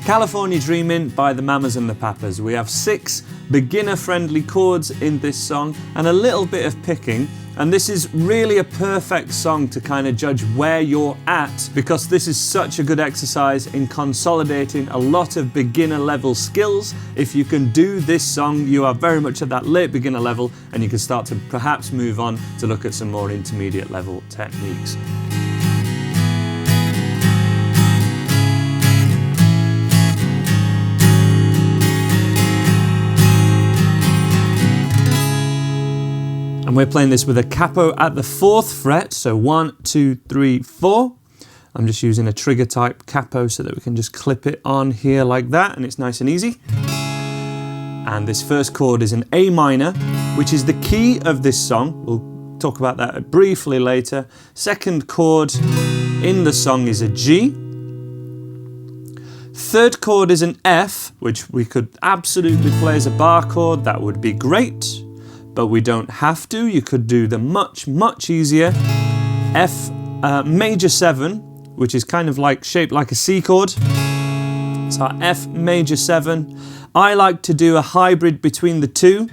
California Dreamin' by the Mamas and the Papas. We have 6 beginner-friendly chords in this song and a little bit of picking. And this is really a perfect song to kind of judge where you're at, because this is such a good exercise in consolidating a lot of beginner level skills. If you can do this song, you are very much at that late beginner level, and you can start to perhaps move on to look at some more intermediate level techniques. And we're playing this with a capo at the 4th fret, so 1, 2, 3, 4. I'm just using a trigger type capo so that we can just clip it on here like that, and it's nice and easy. And this first chord is an A minor, which is the key of this song. We'll talk about that briefly later. Second chord in the song is a G. Third chord is an F, which we could absolutely play as a bar chord. That would be great. But we don't have to. You could do the much easier F major 7, which is kind of like shaped like a C chord. It's our F major 7. I like to do a hybrid between the two,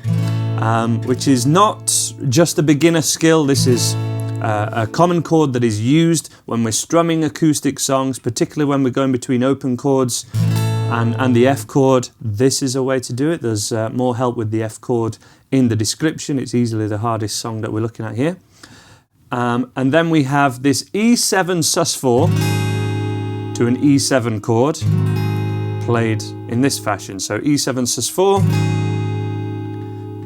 which is not just a beginner skill. This is a common chord that is used when we're strumming acoustic songs, particularly when we're going between open chords and the F chord. This is a way to do it. There's more help with the F chord in the description. It's easily the hardest song that we're looking at here. And then we have this E7 sus4 to an E7 chord played in this fashion. So E7 sus4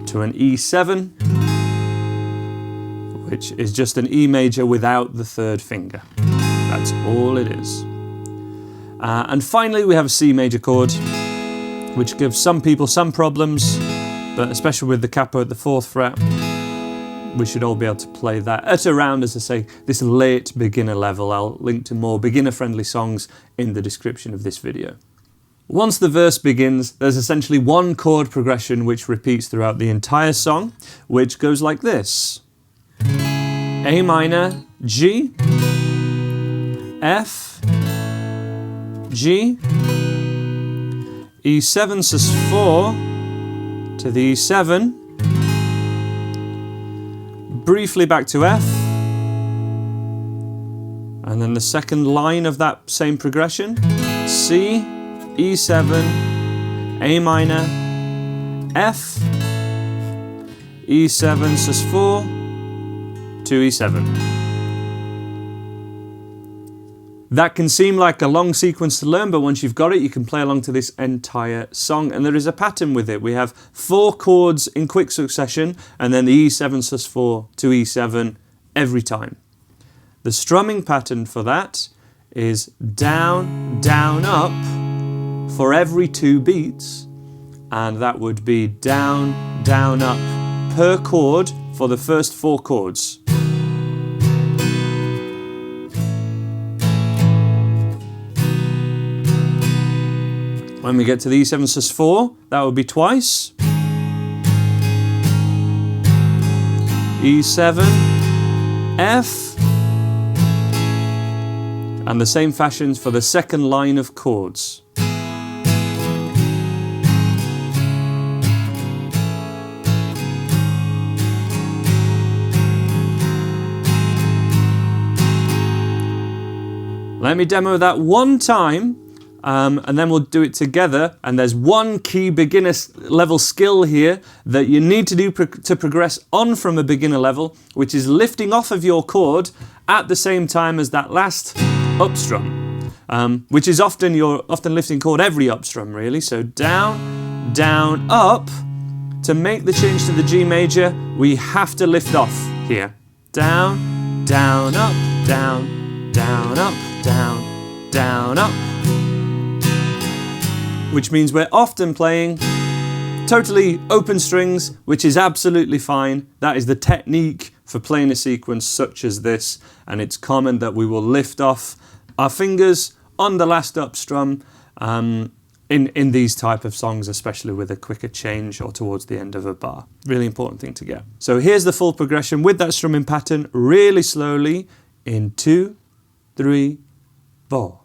to an E7, which is just an E major without the 3rd finger. That's all it is. And finally we have a C major chord, which gives some people some problems, but especially with the capo at the 4th fret, we should all be able to play that at around, as I say, this late beginner level. I'll link to more beginner-friendly songs in the description of this video. Once the verse begins, there's essentially one chord progression which repeats throughout the entire song, which goes like this. A minor, G, F, G, E7 sus4, to the E7, briefly back to F, and then the second line of that same progression, C, E7, A minor, F, E7 sus4, to E7. That can seem like a long sequence to learn, but once you've got it, you can play along to this entire song. And there is a pattern with it. We have 4 chords in quick succession, and then the E7 sus4 to E7 every time. The strumming pattern for that is down, down, up for every 2 beats. And that would be down, down, up per chord for the first 4 chords. When we get to the E7 sus4, that would be twice. E7, F, and the same fashions for the second line of chords. Let me demo that one time. And then we'll do it together, and there's one key beginner level skill here that you need to do to progress on from a beginner level, which is lifting off of your chord at the same time as that last upstrum, which is often you're lifting chord every upstrum really. So down, down, up. To make the change to the G major, we have to lift off here. Down, down, up, down, down, up, down, down, up. Which means we're often playing totally open strings, which is absolutely fine. That is the technique for playing a sequence such as this, and it's common that we will lift off our fingers on the last upstrum in these type of songs, especially with a quicker change or towards the end of a bar. Really important thing to get. So here's the full progression with that strumming pattern, really slowly, in 2, 3, 4.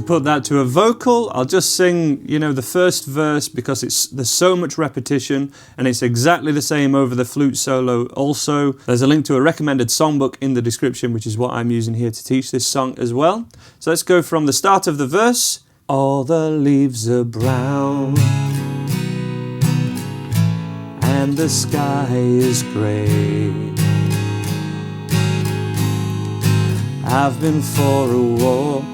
put that to a vocal, I'll just sing, you know, the first verse because there's so much repetition and it's exactly the same over the flute solo also. There's a link to a recommended songbook in the description, which is what I'm using here to teach this song as well. So let's go from the start of the verse. All the leaves are brown and the sky is grey. I've been for a walk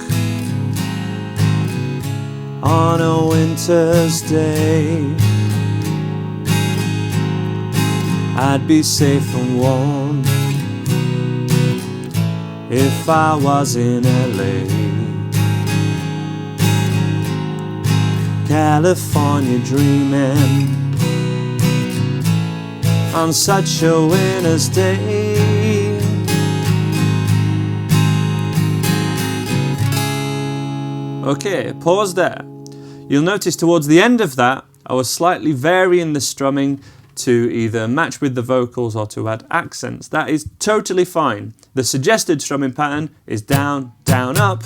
on a winter's day. I'd be safe and warm if I was in LA. California dreaming on such a winter's day. Okay, pause there. You'll notice towards the end of that, I was slightly varying the strumming to either match with the vocals or to add accents. That is totally fine. The suggested strumming pattern is down, down, up,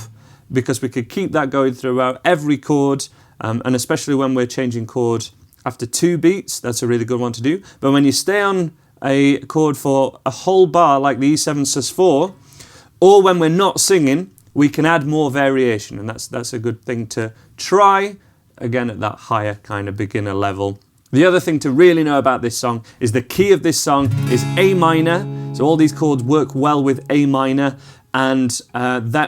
because we could keep that going throughout every chord, and especially when we're changing chord after 2 beats, that's a really good one to do. But when you stay on a chord for a whole bar like the E7 sus4, or when we're not singing, we can add more variation, and that's a good thing to try, again at that higher kind of beginner level. The other thing to really know about this song is the key of this song is A minor, so all these chords work well with A minor, and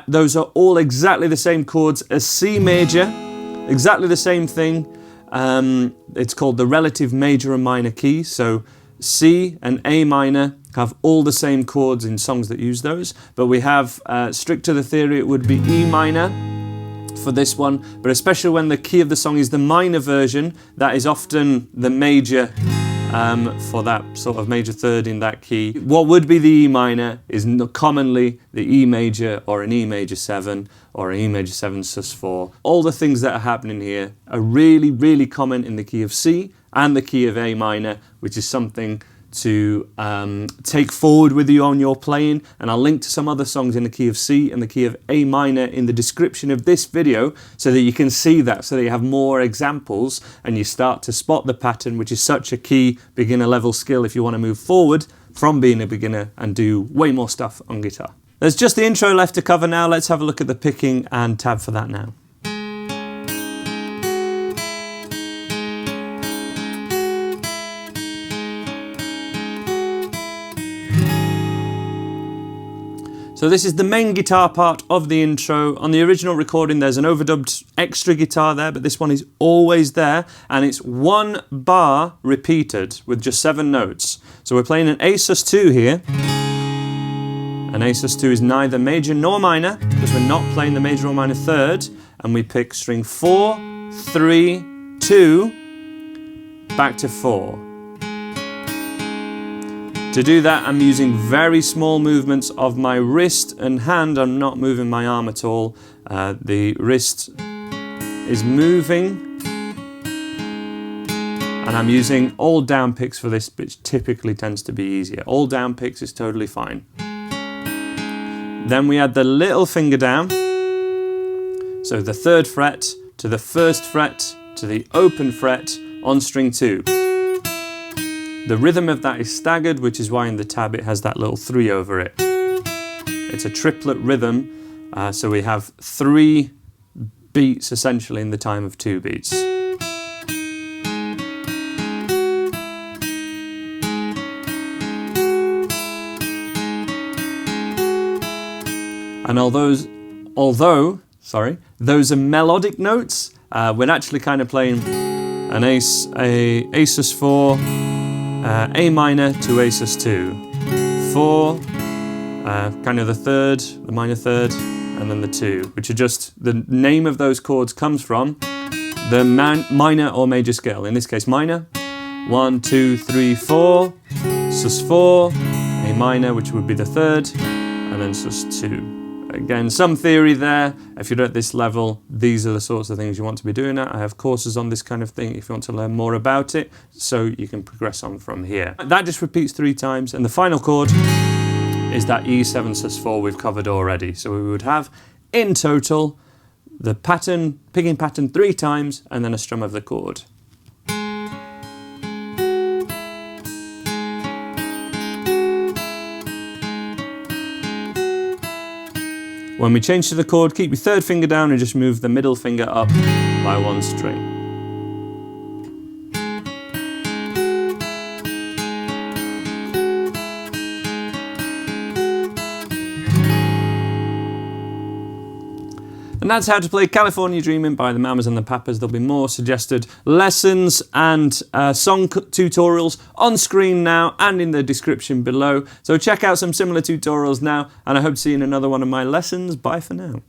those are all exactly the same chords as C major, exactly the same thing. It's called the relative major and minor key, so C and A minor have all the same chords in songs that use those, but we have, strict to the theory, it would be E minor for this one, but especially when the key of the song is the minor version, that is often the major for that sort of major third in that key. What would be the E minor is commonly the E major or an E major 7 or an E major 7 sus4. All the things that are happening here are really, really common in the key of C and the key of A minor, which is something to take forward with you on your playing, and I'll link to some other songs in the key of C and the key of A minor in the description of this video so that you can see that, so that you have more examples and you start to spot the pattern, which is such a key beginner level skill if you want to move forward from being a beginner and do way more stuff on guitar. There's just the intro left to cover now. Let's have a look at the picking and tab for that now. So this is the main guitar part of the intro. On the original recording there's an overdubbed extra guitar there, but this one is always there, and it's 1 bar repeated with just 7 notes. So we're playing an A sus2 here. An A sus2 is neither major nor minor, because we're not playing the major or minor third, and we pick string 4, 3, 2, back to 4. To do that, I'm using very small movements of my wrist and hand. I'm not moving my arm at all. The wrist is moving, and I'm using all down picks for this, which typically tends to be easier. All down picks is totally fine. Then we add the little finger down, so the 3rd fret to the 1st fret to the open fret on string 2. The rhythm of that is staggered, which is why in the tab it has that little 3 over it. It's a triplet rhythm, so we have 3 beats essentially in the time of 2 beats. And although those are melodic notes, we're actually kind of playing an A sus4, A minor to A sus2, 4, kind of the 3rd, the minor 3rd, and then the 2, which are just, the name of those chords comes from the minor or major scale. In this case, minor, 1, 2, 3, 4, sus4, A minor, which would be the 3rd, and then sus2. Again, some theory there. If you're at this level, these are the sorts of things you want to be doing at. I have courses on this kind of thing if you want to learn more about it, so you can progress on from here. That just repeats 3 times, and the final chord is that E7 sus4 we've covered already. So we would have, in total, the pattern, picking pattern 3 times, and then a strum of the chord. When we change to the chord, keep your 3rd finger down and just move the middle finger up by 1 string. And that's how to play California Dreamin' by the Mamas and the Papas. There'll be more suggested lessons and song tutorials on screen now and in the description below. So check out some similar tutorials now, and I hope to see you in another one of my lessons. Bye for now.